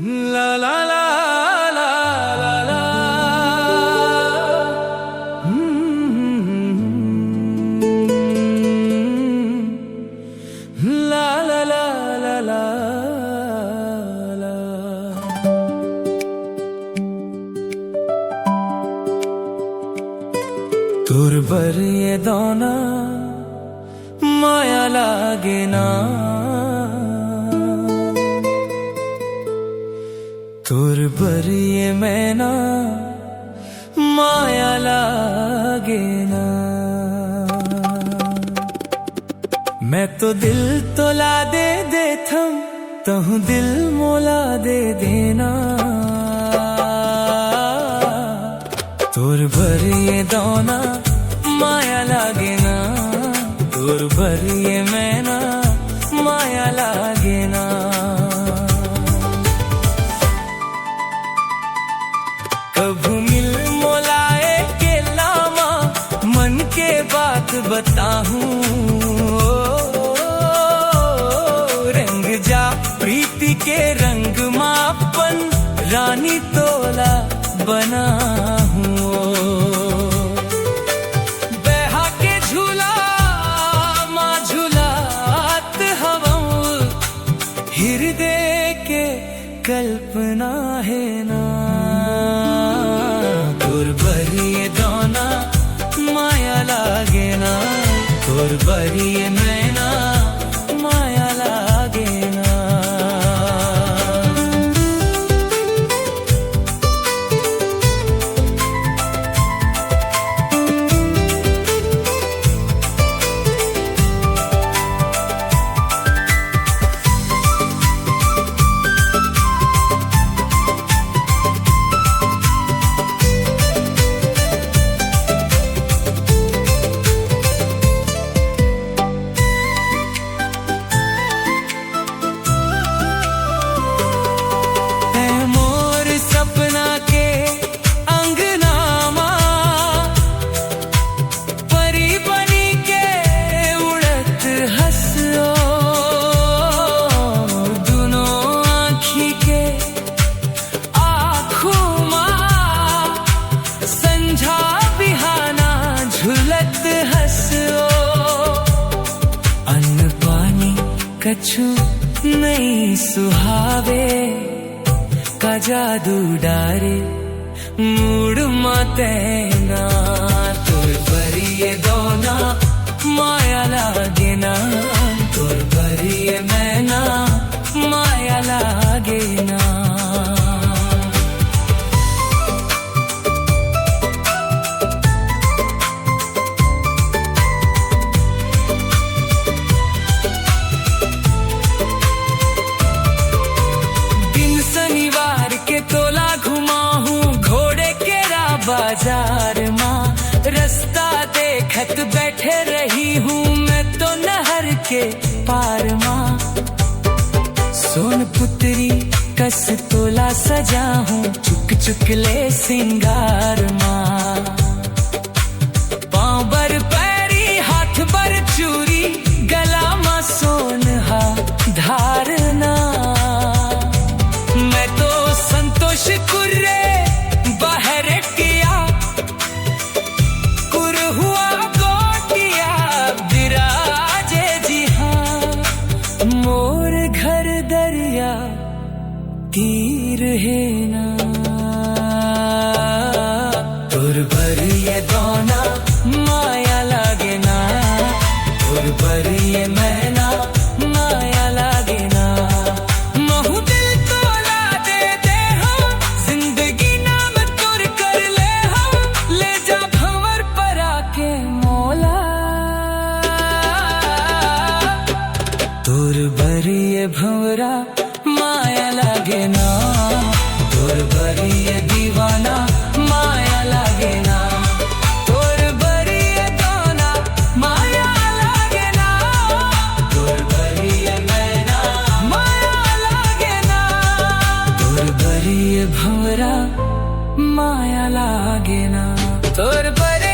ला ला ला ला ला ला ला ला ला ला ला ला। तुरबर ये दोना माया लागे ना, तुरबर ये मैना माया लागे ना। मैं तो दिल तोला दे थम तहु दिल मोला दे देना। तुरबर ये दोना माया लागे ना, तुरबर ये मैना माया लागे ना। कभू मिल मोलाए के लामा मन के बात बताऊं। रंग जा प्रीति के रंग मापन रानी तोला बना हूँ। बहा के झूला माँ झूलात हवा हृदय के कल्पना है ना। तुरबर ये दोना माया लागे ना, तुरबर ये मैना माया लागे ना। कछु नहीं सुहावे का जादू डारे मूड माते ना। तुरबर ये दोना माया लागे ना, तुरबर ये मैना माया लागे ना। बाजार माँ रास्ता देखत बैठे रही हूँ मैं तो नहर के पार माँ। सोन पुत्री कस तोला सजा हूँ चुक चुक ले सिंगार माँ। पाँव बर पैरी हाथ बर चूरी गला माँ सोन हा धारना। मैं तो संतोष कुर्रे बाहर किया कुर हुआ गोटिया विराजे जी हाँ। मोर घर दरिया तीर है ना। तुरबर ये दोना माया लागे ना, तुरबर ये मैना माया लागे ना। महू दिल तोला दे हम जिंदगी नाम तुर कर ले हम ले जा भंवर पर आके मोला। तुरबर ये भंवरा माया लागे ना, तुरबर ये दीवाना माया लागे ना। तुरबर ये दोना माया लागे ना, तुरबर ये मैना माया लागे ना। तुरबर ये भंवरा माया लागे ना, तुरबर